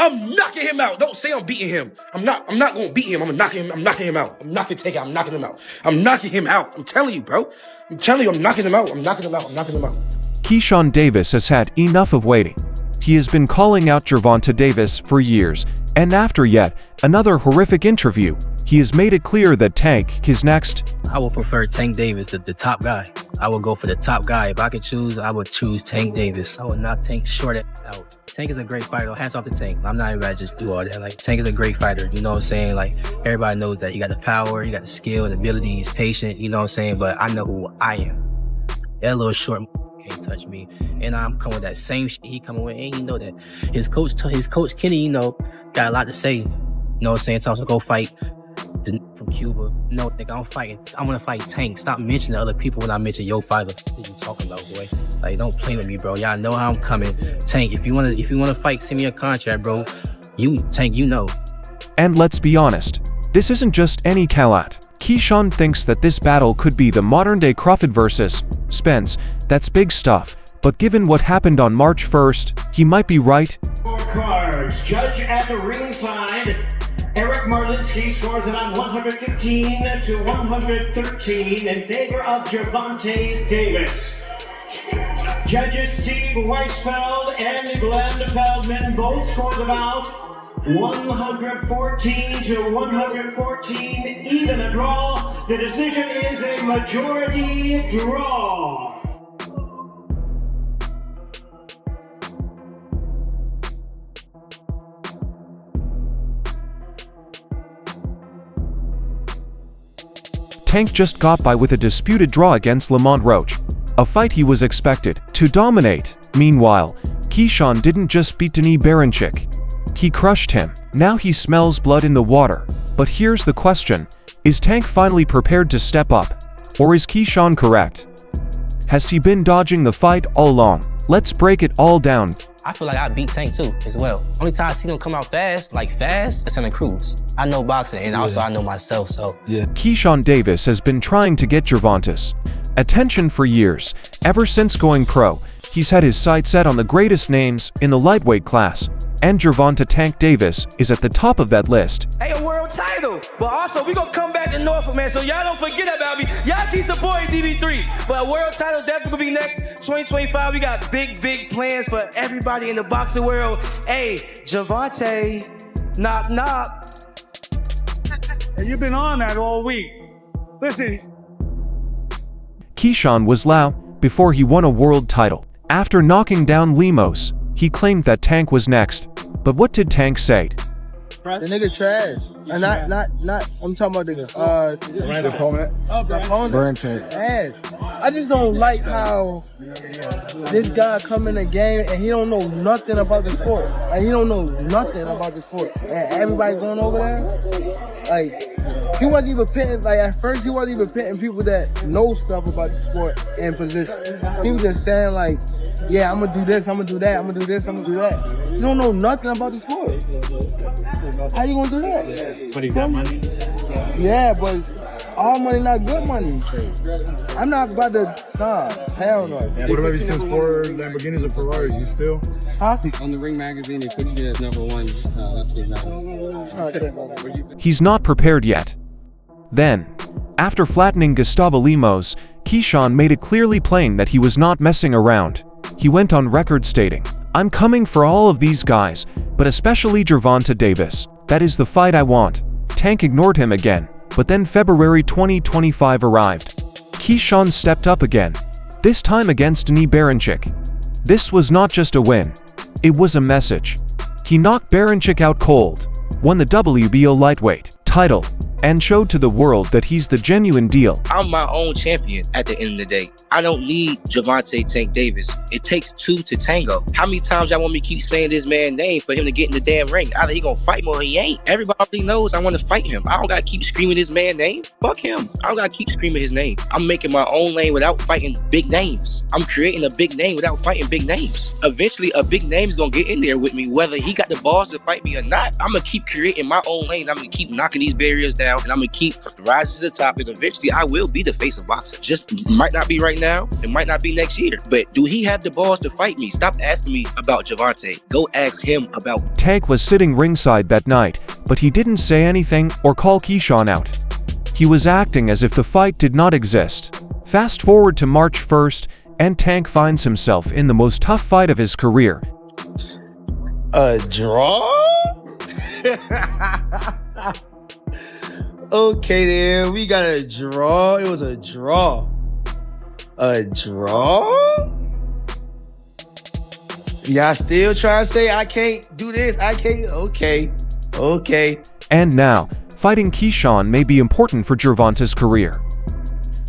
I'm knocking him out. Don't say I'm beating him. I'm not gonna beat him. I'm knocking him out. I'm knocking Tank out. I'm knocking him out. I'm knocking him out. I'm telling you, bro. I'm telling you, I'm knocking him out. I'm knocking him out. I'm knocking him out. Keshan Davis has had enough of waiting. He has been calling out Gervonta Davis for years, and after yet another horrific interview, he has made it clear that Tank is next. I would prefer Tank Davis, the top guy. I would go for the top guy. If I could choose, I would choose Tank Davis. I would not Tank short out. Tank is a great fighter. Hats off to Tank. I'm not even about to just do all that. Like, Tank is a great fighter. You know what I'm saying? Like, everybody knows that he got the power, he got the skill and ability, he's patient, you know what I'm saying? But I know who I am. That little short can't touch me. And I'm coming with that same shit he coming with. And you know that his coach Kenny, you know, got a lot to say. You know what I'm saying? Tells him to go fight from Cuba. No, nigga, I'm gonna fight Tank. Stop mentioning other people when I mention your fighter. What you talking about, boy? Like, don't play with me, bro. Y'all know how I'm coming. Tank, if you wanna fight, send me a contract, bro. Tank, you know. And let's be honest, this isn't just any Kalat. Keyshawn thinks that this battle could be the modern-day Crawford versus Spence. That's big stuff. But given what happened on March 1st, he might be right. Cards. Judge at the ringside. Eric Marlinski scores it on 115 to 113 in favor of Gervonta Davis. Judges Steve Weisfeld and Glenn Feldman both scored about 114 to 114, even a draw. The decision is a majority draw. Tank just got by with a disputed draw against Lamont Roach, a fight he was expected to dominate. Meanwhile, Keyshawn didn't just beat Denis Berinchyk, he crushed him. Now he smells blood in the water. But here's the question, is Tank finally prepared to step up? Or is Keyshawn correct? Has he been dodging the fight all along? Let's break it all down. I feel like I beat Tank too, as well. Only time I see him come out fast, it's in the cruise. I know boxing, and also I know myself, so. Yeah. Keshan Davis has been trying to get Gervonta's attention for years. Ever since going pro, he's had his sights set on the greatest names in the lightweight class, and Gervonta Tank Davis is at the top of that list. Hey, a world title, but also we gonna come back to Norfolk, man, so y'all don't forget about me. Y'all keep supporting DB3, but a world title definitely gonna be next 2025. We got big plans for everybody in the boxing world. Hey, Gervonta, knock knock. And you've been on that all week. Listen. Keyshawn was loud before he won a world title. After knocking down Lemos, he claimed that Tank was next. But what did Tank say? The nigga trash. And not I'm talking about the opponent. Trash. I just don't like how this guy come in the game and he don't know nothing about the sport. Like, he don't know nothing about the sport. And everybody going over there, like, he wasn't even pitting, like, at first he wasn't even pitting people that know stuff about the sport and position. He was just saying, like, yeah, I'm gonna do this, I'm gonna do that, I'm gonna do this, I'm gonna do that. You don't know nothing about the sport. How you gonna do that? But he got money. Yeah, but all money not good money. I'm not about to, hell no. What about since 4 Lamborghinis and Ferraris? You still? Huh? On the Ring magazine, they put you as #1. That's what He's not prepared yet. Then, after flattening Gustavo Lemos, Keyshawn made it clearly plain that he was not messing around. He went on record stating, "I'm coming for all of these guys, but especially Gervonta Davis. That is the fight I want." Tank ignored him again, but then February 2025 arrived. Keyshawn stepped up again, this time against Denis Berinchyk. This was not just a win, it was a message. He knocked Berinchyk out cold, won the WBO lightweight title, and showed to the world that he's the genuine deal. I'm my own champion at the end of the day. I don't need Gervonta Tank Davis. It takes two to tango. How many times y'all want me to keep saying this man's name for him to get in the damn ring? Either he gonna fight me or he ain't. Everybody already knows I want to fight him. I don't gotta keep screaming his man's name. Fuck him. I don't gotta keep screaming his name. I'm making my own lane without fighting big names. I'm creating a big name without fighting big names. Eventually, a big name's gonna get in there with me, whether he got the balls to fight me or not. I'm gonna keep creating my own lane. I'm gonna keep knocking these barriers down. down, and I'm gonna keep rising to the top, and eventually I will be the face of boxing. Just might not be right now, it might not be next year, but do he have the balls to fight me? Stop asking me about Gervonta. Go ask him about. Tank was sitting ringside that night, but he didn't say anything or call Keyshawn out. He was acting as if the fight did not exist. Fast forward to March 1st, and Tank finds himself in the most tough fight of his career. A draw? Okay then, we got a draw. It was a draw. A draw? Y'all still trying to say I can't do this? I can't? Okay. And now, fighting Keyshawn may be important for Gervonta's career.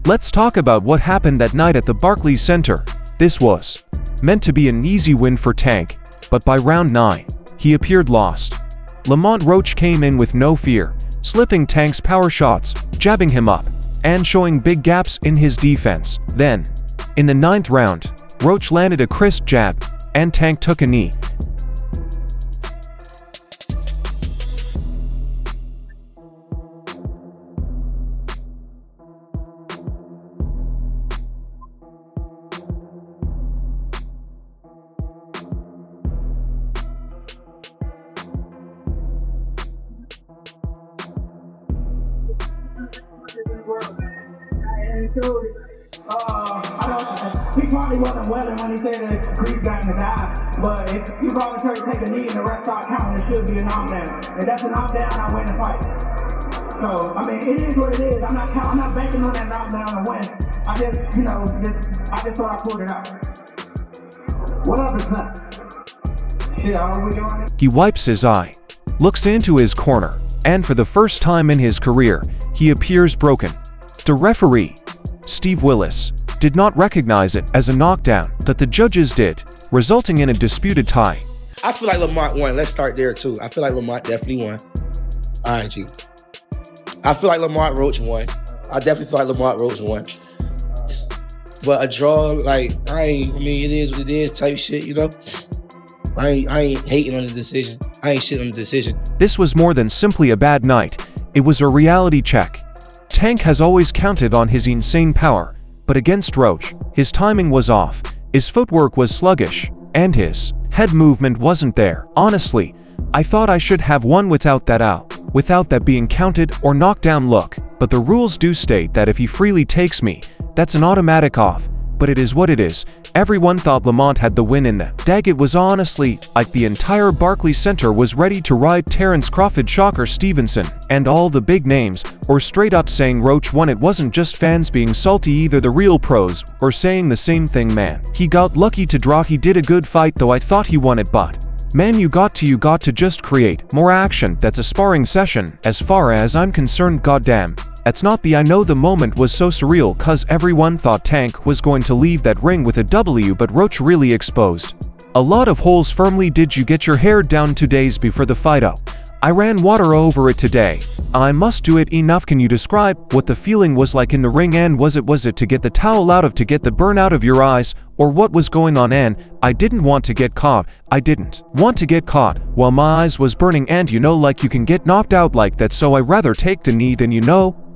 Let's talk about what happened that night at the Barclays Center. This was meant to be an easy win for Tank, but by round 9, he appeared lost. Lamont Roach came in with no fear, slipping Tank's power shots, jabbing him up, and showing big gaps in his defense. Then, in the 9th round, Roach landed a crisp jab, and Tank took a knee. He probably wasn't willing when he said that Grease got in his eye, but if you voluntarily take a knee and the rest start counting, it should be a knockdown. If that's a knockdown, I win the fight. So, I mean, it is what it is. I'm not banking on that knockdown to win. I just thought I pulled it out. What up is that? Shit, are we doing it? He wipes his eye, looks into his corner, and for the first time in his career, he appears broken. The referee, Steve Willis, did not recognize it as a knockdown, but the judges did, resulting in a disputed tie. I feel like Lamont won. Let's start there too. I feel like Lamont definitely won. All right, G. I feel like Lamont Roach won. I definitely feel like Lamont Roach won. But a draw, like, it is what it is type shit, you know? I ain't hating on the decision. I ain't shitting on the decision. This was more than simply a bad night. It was a reality check. Tank has always counted on his insane power, but against Roach, his timing was off, his footwork was sluggish, and his head movement wasn't there. Honestly, I thought I should have won without that being counted or knocked down look, but the rules do state that if he freely takes me, that's an automatic off. But it is what it is. Everyone thought Lamont had the win in that. It was honestly like the entire Barclays Center was ready to ride Terrence Crawford, Shocker Stevenson, and all the big names, or straight up saying Roach won. It wasn't just fans being salty either, the real pros, or saying the same thing. Man, he got lucky to draw. He did a good fight though. I thought he won it, but man, you got to just create more action. That's a sparring session. As far as I'm concerned, goddamn. That's not the I know the moment was so surreal cause everyone thought Tank was going to leave that ring with a W, but Roach really exposed a lot of holes firmly. Did you get your hair down 2 days before the fight? Oh, I ran water over it today. I must do it enough. Can you describe what the feeling was like in the ring, and was it to get the towel out of, to get the burn out of your eyes, or what was going on? And I didn't want to get caught. I didn't want to get caught while my eyes was burning, and like you can get knocked out like that, so I rather take the knee than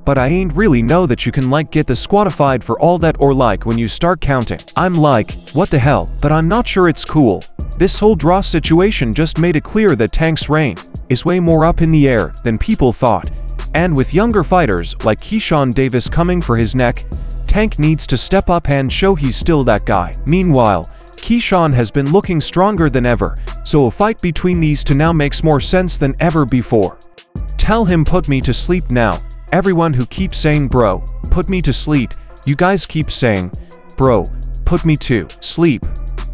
but I ain't really know that you can get the squatified for all that, or when you start counting. I'm like, what the hell, but I'm not sure it's cool. This whole draw situation just made it clear that Tank's reign is way more up in the air than people thought. And with younger fighters like Keshan Davis coming for his neck, Tank needs to step up and show he's still that guy. Meanwhile, Keyshawn has been looking stronger than ever, so a fight between these two now makes more sense than ever before. Tell him put me to sleep now. Everyone who keeps saying bro, put me to sleep, you guys keep saying, bro, put me to sleep.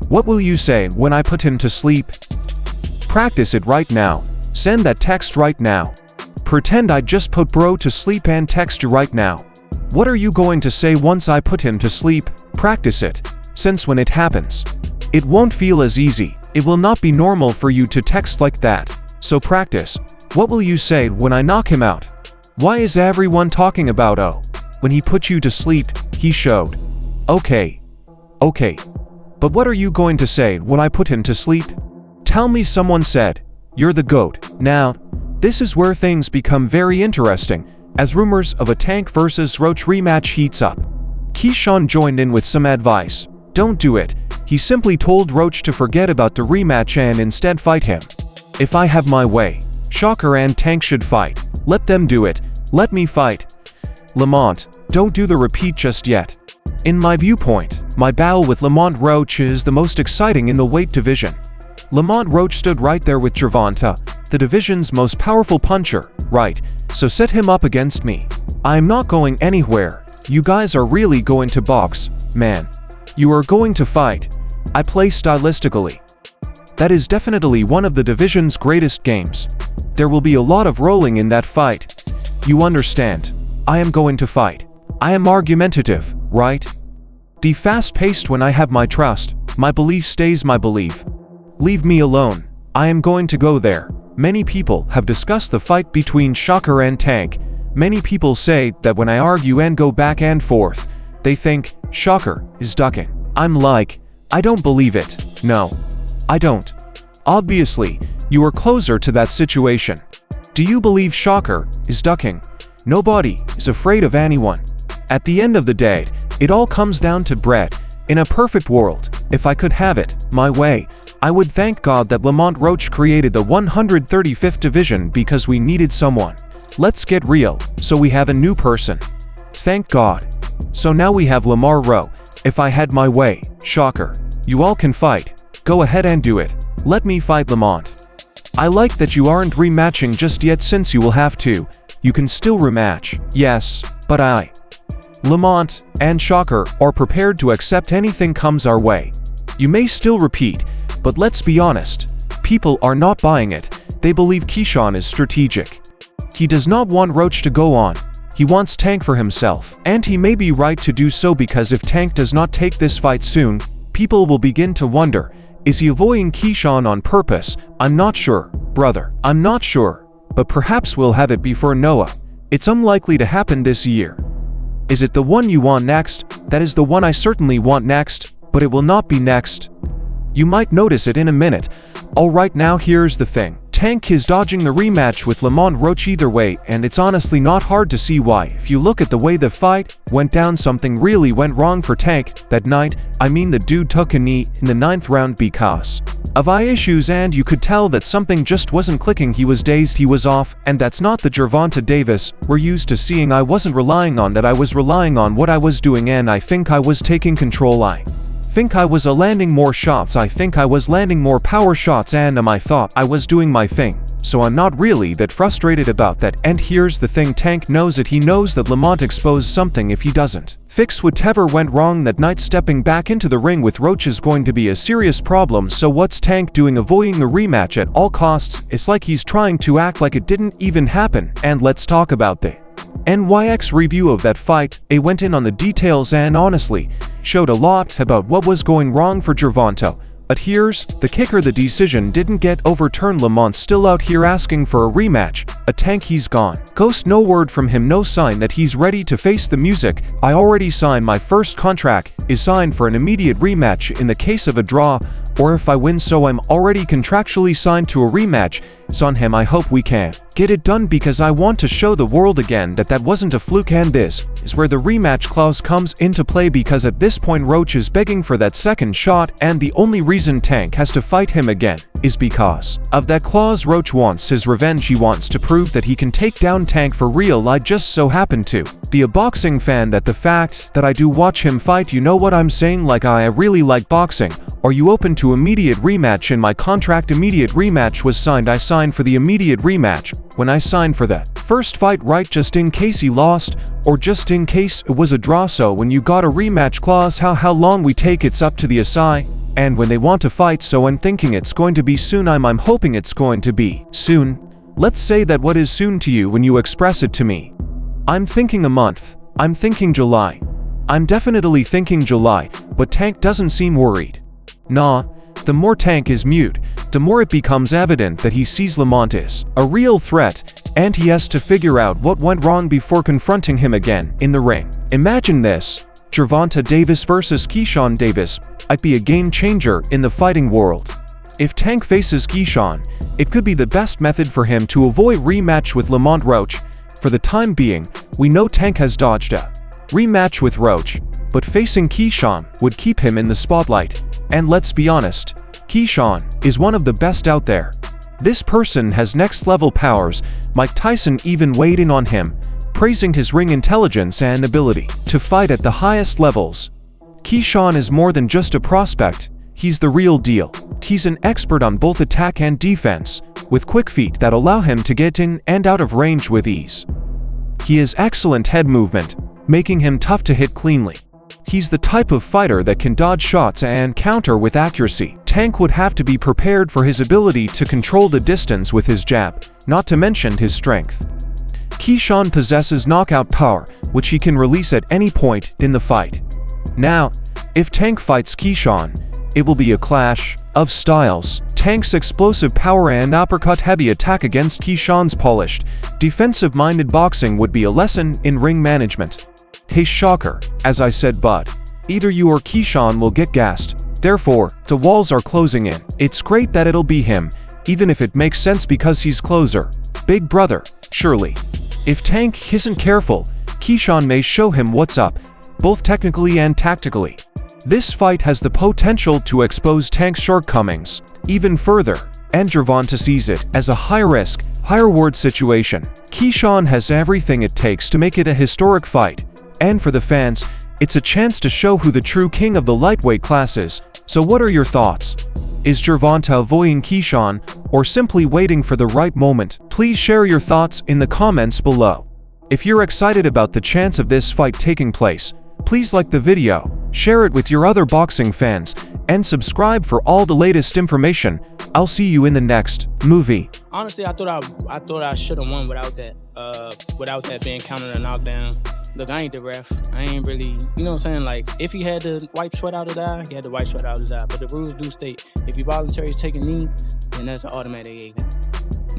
What will you say when I put him to sleep? Practice it right now. Send that text right now. Pretend I just put bro to sleep and text you right now. What are you going to say once I put him to sleep? Practice it. Since when it happens, it won't feel as easy. It will not be normal for you to text like that. So practice. What will you say when I knock him out? Why is everyone talking about when he put you to sleep, he showed? Okay. But what are you going to say when I put him to sleep? Tell me someone said, you're the GOAT. Now, this is where things become very interesting. as rumors of a Tank vs. Roach rematch heats up. Keyshawn joined in with some advice. Don't do it. He simply told Roach to forget about the rematch and instead fight him. If I have my way, Shocker and Tank should fight. Let them do it. Let me fight. Lamont, don't do the repeat just yet. In my viewpoint, my battle with Lamont Roach is the most exciting in the weight division. Lamont Roach stood right there with Gervonta, the division's most powerful puncher, right? So set him up against me. I'm not going anywhere. You guys are really going to box, man. You are going to fight. I play stylistically. That is definitely one of the division's greatest games. There will be a lot of rolling in that fight. You understand. I am going to fight. I am argumentative, right? Be fast-paced when I have my trust. My belief stays my belief. Leave me alone. I am going to go there. Many people have discussed the fight between Shocker and Tank. Many people say that when I argue and go back and forth, they think Shocker is ducking. I'm like, I don't believe it. No, I don't. Obviously, you are closer to that situation. Do you believe Shocker is ducking? Nobody is afraid of anyone. At the end of the day, it all comes down to bread. In a perfect world, if I could have it my way, I would thank God that Lamont Roach created the 135th division because we needed someone. Let's get real, so we have a new person. Thank God. So now we have Lamar Rowe. If I had my way, Shocker, you all can fight. Go ahead and do it. Let me fight Lamont. I like that you aren't rematching just yet since you will have to. You can still rematch. Yes, but Lamont and Shocker are prepared to accept anything comes our way. You may still repeat, but let's be honest, people are not buying it. They believe Keyshawn is strategic. He does not want Roach to go on. He wants Tank for himself. And he may be right to do so because if Tank does not take this fight soon, people will begin to wonder, is he avoiding Keyshawn on purpose? I'm not sure, brother. I'm not sure. But perhaps we'll have it before Noah. It's unlikely to happen this year. Is it the one you want next? That is the one I certainly want next, but it will not be next. You might notice it in a minute. Alright, now here's the thing. Tank is dodging the rematch with Lamont Roach either way, and it's honestly not hard to see why. If you look at the way the fight went down, something really went wrong for Tank that night. I mean, the dude took a knee in the 9th round because of eye issues, and you could tell that something just wasn't clicking. He was dazed, he was off, and that's not the Gervonta Davis we're used to seeing. I wasn't relying on that. I was relying on what I was doing, and I think I was taking control. I think I was landing more shots. I think I was landing more power shots, and I thought I was doing my thing. So I'm not really that frustrated about that. And here's the thing, Tank knows it. He knows that Lamont exposed something. If he doesn't fix whatever went wrong that night, stepping back into the ring with Roach is going to be a serious problem. So what's Tank doing? Avoiding the rematch at all costs. It's like he's trying to act like it didn't even happen. And let's talk about the NYX review of that fight. It went in on the details and honestly showed a lot about what was going wrong for Gervonta. But here's the kicker, the decision didn't get overturned. Lamont's still out here asking for a rematch. A Tank, he's gone. Ghost, no word from him, no sign that he's ready to face the music. I already signed my first contract, is signed for an immediate rematch in the case of a draw, or if I win, so I'm already contractually signed to a rematch. It's on him. I hope we can get it done because I want to show the world again that that wasn't a fluke, and this is where the rematch clause comes into play, because at this point Roach is begging for that second shot, and the only reason Tank has to fight him again is because of that clause. Roach wants his revenge. He wants to prove that he can take down Tank for real. I just so happen to be a boxing fan that the fact that I do watch him fight, you know what I'm saying, like I really like boxing. Are you open to immediate rematch? In my contract, immediate rematch was signed. I signed for the immediate rematch when I signed for that first fight, right? Just in case he lost, or just in case it was a draw. So when you got a rematch clause, how long we take, it's up to the SI. And when they want to fight, so I'm thinking it's going to be soon. I'm hoping it's going to be soon. Let's say that. What is soon to you when you express it to me? I'm thinking a month. I'm thinking July. I'm definitely thinking July, but Tank doesn't seem worried. Nah, the more Tank is mute, the more it becomes evident that he sees Lamont is a real threat, and he has to figure out what went wrong before confronting him again in the ring. Imagine this: Gervonta Davis versus Keshan Davis. I'd be a game changer in the fighting world. If Tank faces Keyshawn, it could be the best method for him to avoid rematch with Lamont Roach. For the time being, we know Tank has dodged a rematch with Roach, but facing Keyshawn would keep him in the spotlight. And let's be honest, Keyshawn is one of the best out there. This person has next-level powers. Mike Tyson even weighed in on him, praising his ring intelligence and ability to fight at the highest levels. Keyshawn is more than just a prospect, he's the real deal. He's an expert on both attack and defense, with quick feet that allow him to get in and out of range with ease. He has excellent head movement, making him tough to hit cleanly. He's the type of fighter that can dodge shots and counter with accuracy. Tank would have to be prepared for his ability to control the distance with his jab, not to mention his strength. Keyshawn possesses knockout power, which he can release at any point in the fight. Now, if Tank fights Keyshawn, it will be a clash of styles. Tank's explosive power and uppercut-heavy attack against Keyshawn's polished, defensive-minded boxing would be a lesson in ring management. Hey shocker, as I said, but either you or Keyshawn will get gassed. Therefore, the walls are closing in. It's great that it'll be him, even if it makes sense because he's closer. Big brother, surely. If Tank isn't careful, Keyshawn may show him what's up, both technically and tactically. This fight has the potential to expose Tank's shortcomings even further, and Gervonta sees it as a high-risk, high-reward situation. Keyshawn has everything it takes to make it a historic fight, and for the fans, it's a chance to show who the true king of the lightweight class is. So what are your thoughts? Is Gervonta avoiding Keyshawn, or simply waiting for the right moment? Please share your thoughts in the comments below. If you're excited about the chance of this fight taking place, please like the video, share it with your other boxing fans, and subscribe for all the latest information. I'll see you in the next movie. Honestly, I thought I should have won without that being counted a knockdown. Look, I ain't the ref. I ain't really, you know what I'm saying? Like, if he had to wipe sweat out his eye, he had to wipe sweat out his eye. But the rules do state, if you voluntarily take a knee, then that's an automatic 8.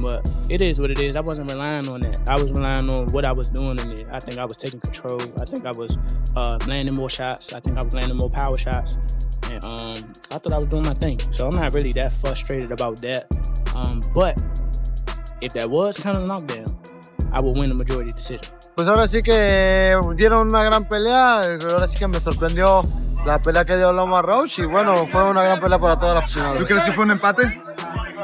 But it is what it is. I wasn't relying on that. I was relying on what I was doing in it. I think I was taking control. I think I was landing more shots. I think I was landing more power shots. And I thought I was doing my thing. So I'm not really that frustrated about that. But if that was kind of a knockdown, I would win the majority decision. Pues ahora sí que dieron una gran pelea. Ahora sí que me sorprendió la pelea que dio Loma Roach. Y bueno, fue una gran pelea para todos los aficionados. ¿Tú crees que fue un empate?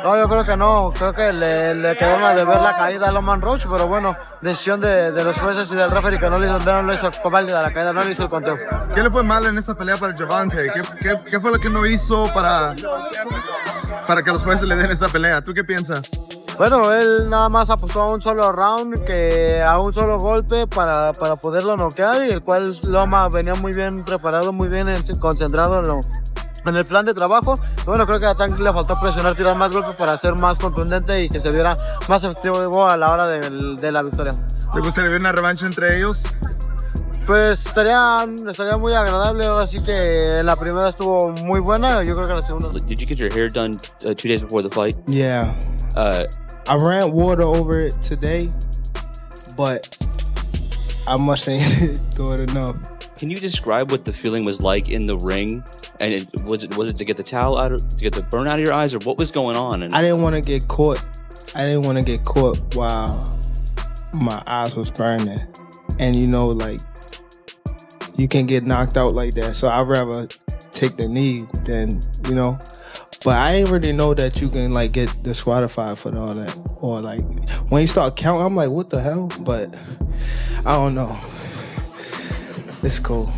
No, yo creo que no. Creo que le quedó una de ver la caída a Loma Roach. Pero bueno, decisión de los jueces y del referee que no le hizo válida la caída, no le hizo el conteo. ¿Qué le fue mal en esta pelea para Gervonta? ¿Qué fue lo que no hizo para que los jueces le den esta pelea? ¿Tú qué piensas? Bueno, él nada más apostó a un solo round, a un solo golpe para poderlo noquear, y el cual Loma venía muy bien preparado, muy bien concentrado en el plan de trabajo. Bueno, creo que a Tank le faltó presionar, tirar más golpes para ser más contundente y que se viera más efectivo a la hora de la victoria. ¿Te gustaría ver una revancha entre ellos? Pues estaría muy agradable. Ahora sí que la primera estuvo muy buena. Yo creo que la segunda. Did you get your hair done 2 days before the fight? Yeah. I ran water over it today, but I must ain't do it enough. Can you describe what the feeling was like in the ring? And was it to get the towel out, to get the burn out of your eyes, or what was going on? I didn't want to get caught. I didn't want to get caught while my eyes was burning, and you know, like, you can get knocked out like that. So I'd rather take the knee than, you know. But I didn't really know that you can like get disqualified for all that. Or like when you start counting, I'm like, what the hell? But I don't know. It's cool.